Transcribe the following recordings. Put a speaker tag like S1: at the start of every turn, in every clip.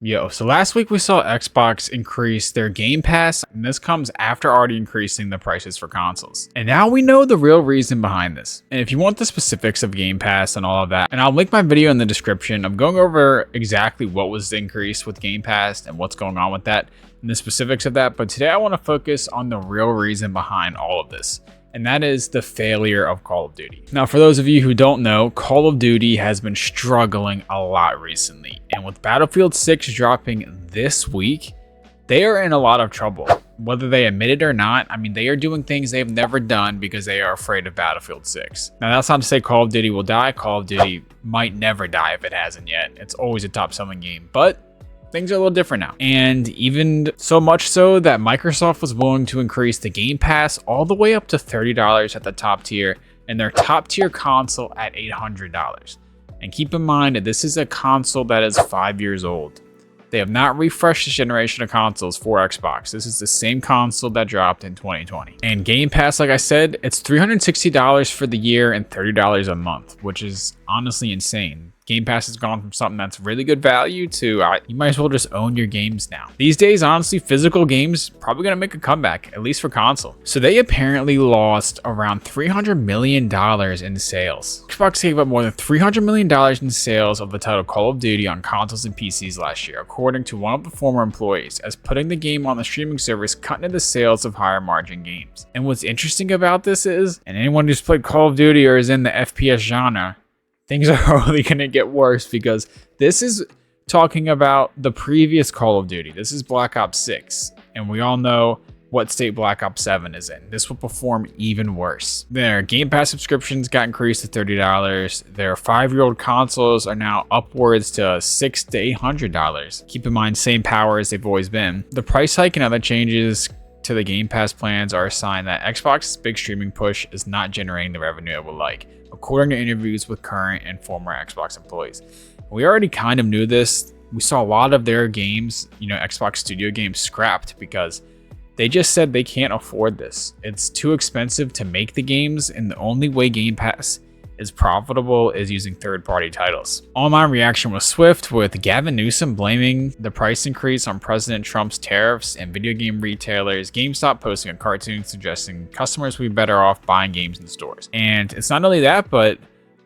S1: So last week we saw Xbox increase their Game Pass, and this comes after already increasing the prices for consoles. And now we know the real reason behind this. And if you want the specifics of Game Pass and all of that, and I'll link my video in the description, I'm going over exactly what was the increase with Game Pass and what's going on with that and the specifics of that. But today I want to focus on the real reason behind all of this. And that is the failure of Call of Duty. Now, for those of you who don't know, Call of Duty has been struggling a lot recently. And with Battlefield 6 dropping this week, they are in a lot of trouble. Whether they admit it or not, I mean, they are doing things they've never done because they are afraid of Battlefield 6. Now, that's not to say Call of Duty will die. Call of Duty might never die if it hasn't yet. It's always a top-selling game. But things are a little different now. And even so much so that Microsoft was willing to increase the Game Pass all the way up to $30 at the top tier and their top tier console at $800. And keep in mind that this is a console that is 5 years old. They have not refreshed this generation of consoles for Xbox. This is the same console that dropped in 2020. And Game Pass, like I said, it's $360 for the year and $30 a month, which is honestly insane. Game Pass has gone from something that's really good value to you might as well just own your games now. These days, honestly, physical games probably going to make a comeback, at least for console. So they apparently lost around $300 million in sales. Xbox gave up more than $300 million in sales of the title Call of Duty on consoles and PCs last year, according to one of the former employees, as putting the game on the streaming service cut into the sales of higher margin games. And what's interesting about this is, and anyone who's played Call of Duty or is in the FPS genre, things are only going to get worse because this is talking about the previous Call of Duty. This is Black Ops 6, and we all know what state Black Ops 7 is in. This will perform even worse. Their Game Pass subscriptions got increased to $30. Their 5-year-old consoles are now upwards to $600 to $800. Keep in mind, same power as they've always been. The price hike and other changes to the Game Pass plans are a sign that Xbox's big streaming push is not generating the revenue it would like, according to interviews with current and former Xbox employees. We already kind of knew this. We saw a lot of their games, Xbox Studio games, scrapped because they just said they can't afford this. It's too expensive to make the games, and the only way Game Pass is profitable is using third-party titles. Online reaction was swift, with Gavin Newsom blaming the price increase on President Trump's tariffs and video game retailers. GameStop posting a cartoon suggesting customers would be better off buying games in stores. And it's not only that, but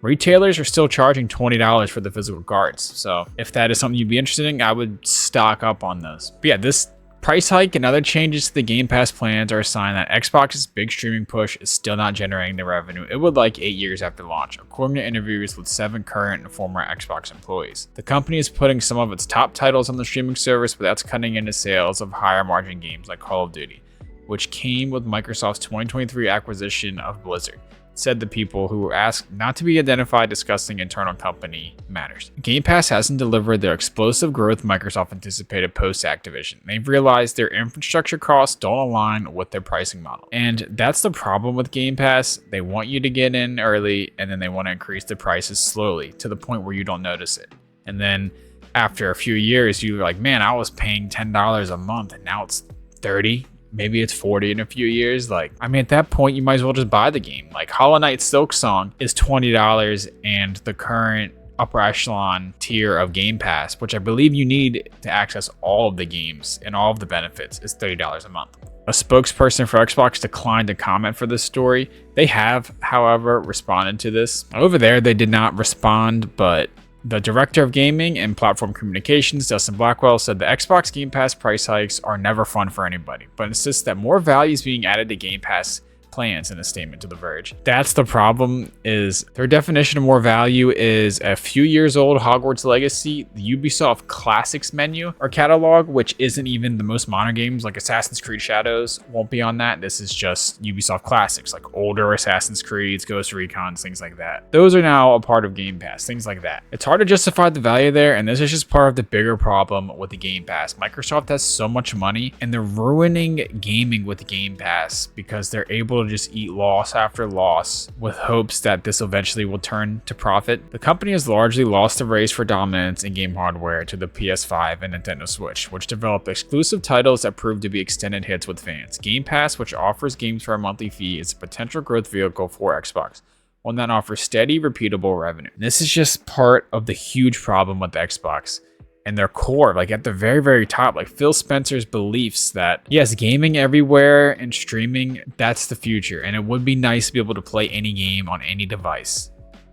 S1: retailers are still charging $20 for the physical cards. So if that is something you'd be interested in, I would stock up on those. But yeah, this price hike and other changes to the Game Pass plans are a sign that Xbox's big streaming push is still not generating the revenue it would like 8 years after launch, according to interviews with 7 current and former Xbox employees. The company is putting some of its top titles on the streaming service, but that's cutting into sales of higher margin games like Call of Duty, which came with Microsoft's 2023 acquisition of Blizzard, said the people who were asked not to be identified discussing internal company matters. Game Pass hasn't delivered their explosive growth Microsoft anticipated post-Activision. They've realized their infrastructure costs don't align with their pricing model. And that's the problem with Game Pass. They want you to get in early, and then they want to increase the prices slowly to the point where you don't notice it. And then after a few years, you're like, man, I was paying $10 a month, and now it's $30. Maybe it's 40 in a few years. At that point, you might as well just buy the game. Like Hollow Knight Silksong is $20, and the current upper echelon tier of Game Pass, which I believe you need to access all of the games and all of the benefits, is $30 a month. A spokesperson for Xbox declined to comment for this story. They have, however, responded to this. Over there, they did not respond, but the director of gaming and platform communications, Dustin Blackwell, said the Xbox Game Pass price hikes are never fun for anybody, but insists that more value is being added to Game Pass plans in a statement to The Verge. That's the problem, is their definition of more value is a few years old Hogwarts Legacy, the Ubisoft Classics menu or catalog, which isn't even the most modern games like Assassin's Creed Shadows won't be on that. This is just Ubisoft Classics, like older Assassin's Creeds, Ghost Recon, things like that. Those are now a part of Game Pass, things like that. It's hard to justify the value there, and this is just part of the bigger problem with the Game Pass. Microsoft has so much money, and they're ruining gaming with the Game Pass because they're able to just eat loss after loss with hopes that this eventually will turn to profit. The company has largely lost the race for dominance in game hardware to the PS5 and Nintendo Switch, which developed exclusive titles that proved to be extended hits with fans. Game Pass, which offers games for a monthly fee, is a potential growth vehicle for Xbox, one that offers steady, repeatable revenue. This is just part of the huge problem with Xbox. and their core, like at the very, very top, like Phil Spencer's beliefs that yes, gaming everywhere and streaming, that's the future. And it would be nice to be able to play any game on any device.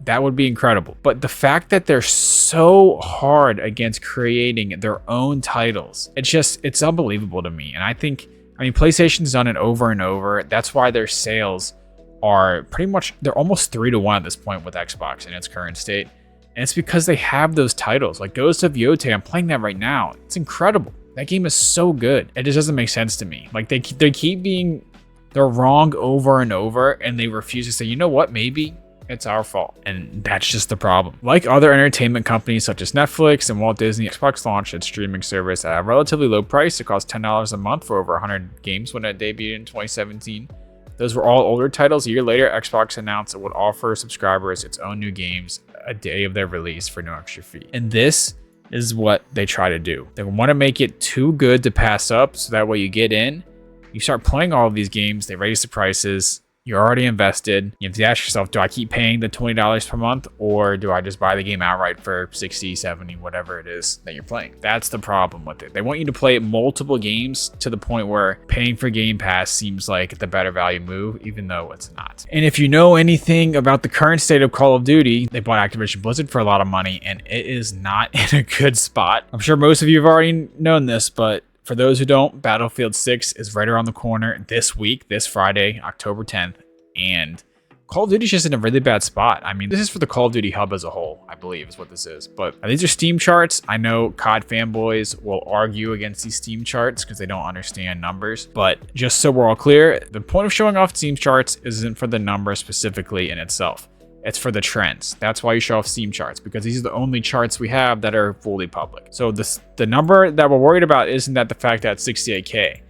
S1: That would be incredible. But the fact that they're so hard against creating their own titles, it's unbelievable to me. And I mean, PlayStation's done it over and over. That's why their sales are pretty much, they're almost 3-1 at this point with Xbox in its current state. And it's because they have ththose titles. Like Ghost of Yotei, I'm playing that right now. It's incredible. That game is so good. It just doesn't make sense to me. Like they're wrong over and over, and they refuse to say, you know what, maybe it's our fault. And that's just the problem. Like other entertainment companies such as Netflix and Walt Disney, Xbox launched its streaming service at a relatively low price. It cost $10 a month for over 100 games when it debuted in 2017. Those were all older titles. A year later, Xbox announced it would offer subscribers its own new games a day of their release for no extra fee. And this is what they try to do. They want to make it too good to pass up, so that way you get in, you start playing all of these games, they raise the prices, you're already invested. You have to ask yourself, do I keep paying the $20 per month, or do I just buy the game outright for 60, 70, whatever it is that you're playing? That's the problem with it. They want you to play multiple games to the point where paying for Game Pass seems like the better value move, even though it's not. And if you know anything about the current state of Call of Duty, they bought Activision Blizzard for a lot of money, and it is not in a good spot. I'm sure most of you have already known this, but for those who don't, Battlefield 6 is right around the corner this week, this Friday, October 10th, and Call of Duty's just in a really bad spot. I mean, this is for the Call of Duty hub as a whole, I believe is what this is. But these are Steam charts. I know COD fanboys will argue against these Steam charts because they don't understand numbers. But just so we're all clear, the point of showing off Steam charts isn't for the number specifically in itself. It's for the trends. That's why you show off Steam charts, because these are the only charts we have that are fully public. So the number that we're worried about isn't that the fact that it's 68K.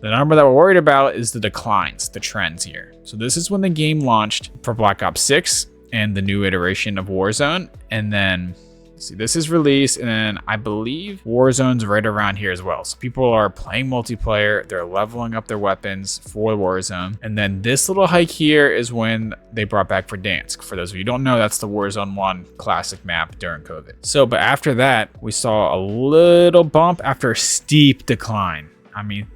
S1: The number that we're worried about is the declines, the trends here. So this is when the game launched for Black Ops 6 and the new iteration of Warzone. And then, see, this is released, and then I believe Warzone's right around here as well. So people are playing multiplayer, they're leveling up their weapons for Warzone. And then this little hike here is when they brought back Verdansk. For those of you who don't know, that's the Warzone 1 classic map during COVID. So, but after that, we saw a little bump after a steep decline. I mean,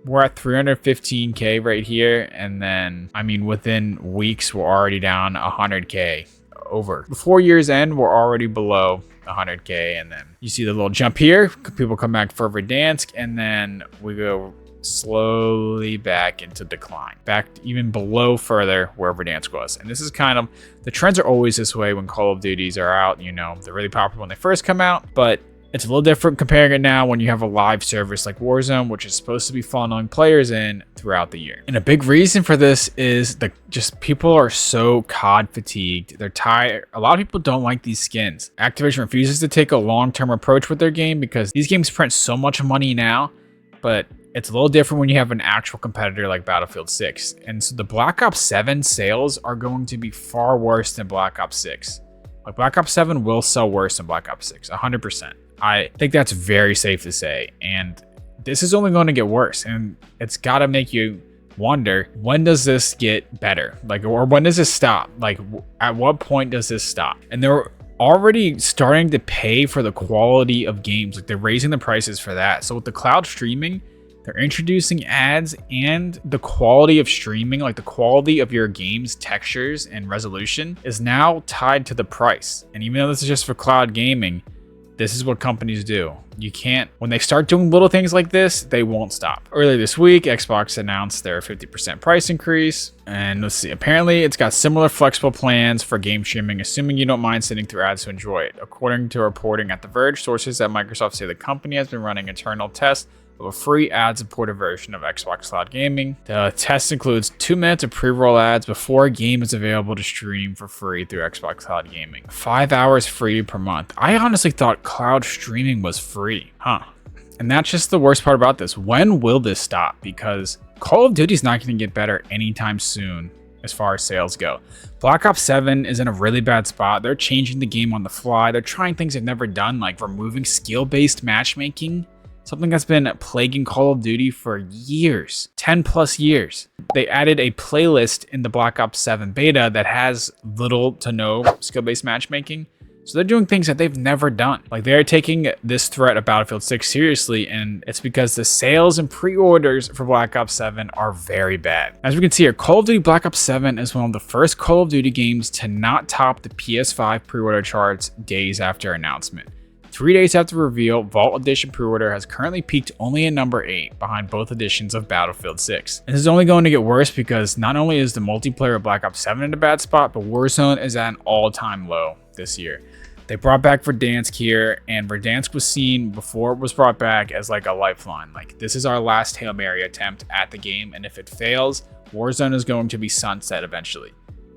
S1: we're at 315K right here. And then, I mean, within weeks, we're already down 100K over. Before year's end, we're already below 100K. And then you see the little jump here. People come back for Verdansk, and then we go slowly back into decline, back even below further where Verdansk was. And this is kind of, the trends are always this way when Call of Duties are out. You know, they're really popular when they first come out, but it's a little different comparing it now when you have a live service like Warzone, which is supposed to be funneling players in throughout the year. And a big reason for this is just people are so COD fatigued. They're tired. A lot of people don't like these skins. Activision refuses to take a long-term approach with their game because these games print so much money now, but it's a little different when you have an actual competitor like Battlefield 6. And so the Black Ops 7 sales are going to be far worse than Black Ops 6. Like Black Ops 7 will sell worse than Black Ops 6, 100%. I think that's very safe to say. And this is only going to get worse. And it's got to make you wonder, when does this get better? Like, or when does this stop? Like, at what point does this stop? And they're already starting to pay for the quality of games. Like, they're raising the prices for that. So with the cloud streaming, they're introducing ads, and the quality of streaming, like the quality of your game's textures and resolution, is now tied to the price. And even though this is just for cloud gaming, this is what companies do. You can't, when they start doing little things like this, they won't stop. Earlier this week, Xbox announced their 50% price increase. And let's see, apparently it's got similar flexible plans for game streaming, assuming you don't mind sitting through ads to enjoy it. According to reporting at The Verge, sources at Microsoft say the company has been running internal tests of a free ad-supported version of Xbox Cloud Gaming. The test includes 2 minutes of pre-roll ads before a game is available to stream for free through Xbox Cloud Gaming. 5 hours free per month. I honestly thought cloud streaming was free, And that's just the worst part about this. When will this stop? Because Call of Duty is not going to get better anytime soon as far as sales go. Black Ops 7 is in a really bad spot. They're changing the game on the fly. They're trying things they've never done, like removing skill-based matchmaking. Something that's been plaguing Call of Duty for years, 10 plus years. They added a playlist in the Black Ops 7 beta that has little to no skill-based matchmaking. So they're doing things that they've never done. Like, they're taking this threat of Battlefield 6 seriously, and it's because the sales and pre-orders for Black Ops 7 are very bad. As we can see here, Call of Duty Black Ops 7 is one of the first Call of Duty games to not top the PS5 pre-order charts days after announcement. 3 days after reveal, Vault Edition pre-order has currently peaked only at number 8, behind both editions of Battlefield 6. And this is only going to get worse because not only is the multiplayer of Black Ops 7 in a bad spot, but Warzone is at an all-time low this year. They brought back Verdansk here, and Verdansk was seen before it was brought back as like a lifeline. Like, this is our last Hail Mary attempt at the game, and if it fails, Warzone is going to be sunset eventually.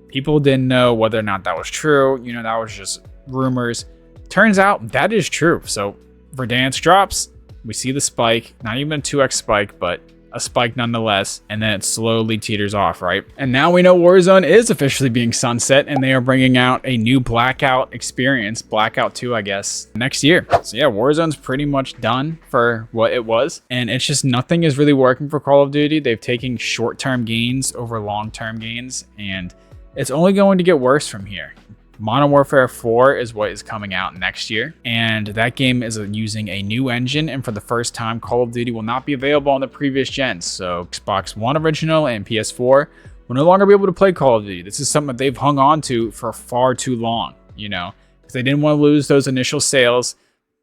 S1: People didn't know whether or not that was true. You know, that was just rumors. Turns out that is true. So Verdansk drops, we see the spike, not even a 2x spike, but a spike nonetheless, and then it slowly teeters off, right? And now we know Warzone is officially being sunset, and they are bringing out a new Blackout experience, Blackout 2, I guess, next year. So yeah, Warzone's pretty much done for what it was, and it's just nothing is really working for Call of Duty. They've taken short-term gains over long-term gains, and it's only going to get worse from here. Modern Warfare 4 is what is coming out next year, and that game is using a new engine, and for the first time, Call of Duty will not be available on the previous gens. So Xbox One original and PS4 will no longer be able to play Call of Duty. This is something that they've hung on to for far too long, you know, because they didn't want to lose those initial sales.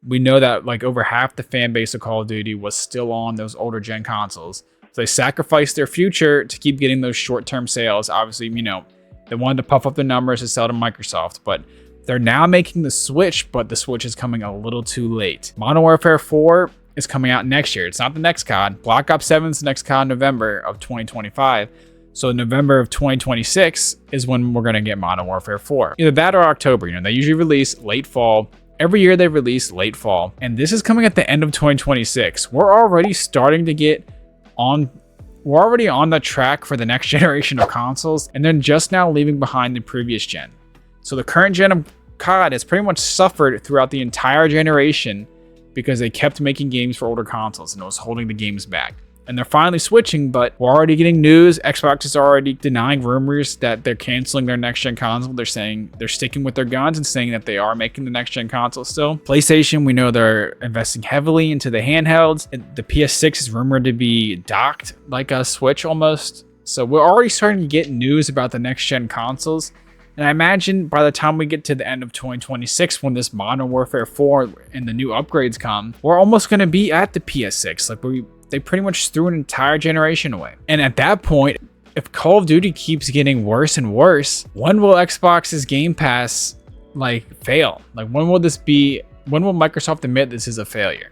S1: We know that like over half the fan base of Call of Duty was still on those older gen consoles. So they sacrificed their future to keep getting those short-term sales. Obviously, you know, they wanted to puff up the numbers to sell to Microsoft, but they're now making the switch, but the switch is coming a little too late. Modern Warfare 4 is coming out next year. It's not the next COD. Black Ops 7 is the next COD in November of 2025. So November of 2026 is when we're going to get Modern Warfare 4. Either that or October. You know, they usually release late fall. Every year they release late fall. And this is coming at the end of 2026. We're already starting to get on... We're already on the track for the next generation of consoles, and they're just now leaving behind the previous gen. So the current gen of COD has pretty much suffered throughout the entire generation because they kept making games for older consoles, and it was holding the games back. And they're finally switching, but we're already getting news. Xbox is already denying rumors that they're canceling their next-gen console. They're saying they're sticking with their guns and saying that they are making the next-gen console still. PlayStation, we know they're investing heavily into the handhelds. The PS6 is rumored to be docked like a Switch almost. So we're already starting to get news about the next-gen consoles. And I imagine by the time we get to the end of 2026, when this Modern Warfare 4 and the new upgrades come, we're almost going to be at the PS6. Like they pretty much threw an entire generation away. And at that point, if Call of Duty keeps getting worse and worse, when will Xbox's Game Pass like fail? Like when will Microsoft admit this is a failure?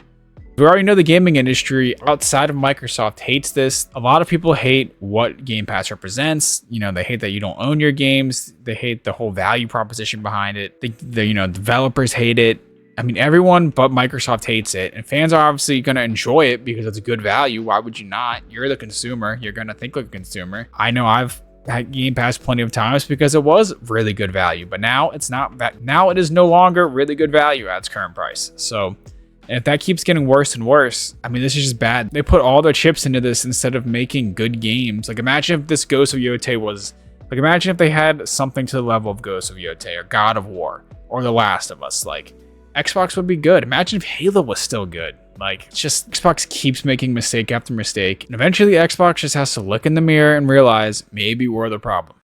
S1: We already know the gaming industry outside of Microsoft hates this. A lot of people hate what Game Pass represents. You know, they hate that you don't own your games. They hate the whole value proposition behind it. You know, developers hate it. I mean, everyone but Microsoft hates it, and fans are obviously going to enjoy it because it's good value. Why would you not? You're the consumer. You're going to think like a consumer. I know I've had Game Pass plenty of times because it was really good value, but now it's not that. Now it is no longer really good value at its current price. So if that keeps getting worse and worse, I mean, this is just bad. They put all their chips into this instead of making good games. Like, imagine if this Ghost of Yotei was... Like, imagine if they had something to the level of Ghost of Yotei or God of War or The Last of Us. Like, Xbox would be good. Imagine if Halo was still good. Like, it's just Xbox keeps making mistake after mistake. And eventually Xbox just has to look in the mirror and realize maybe we're the problem.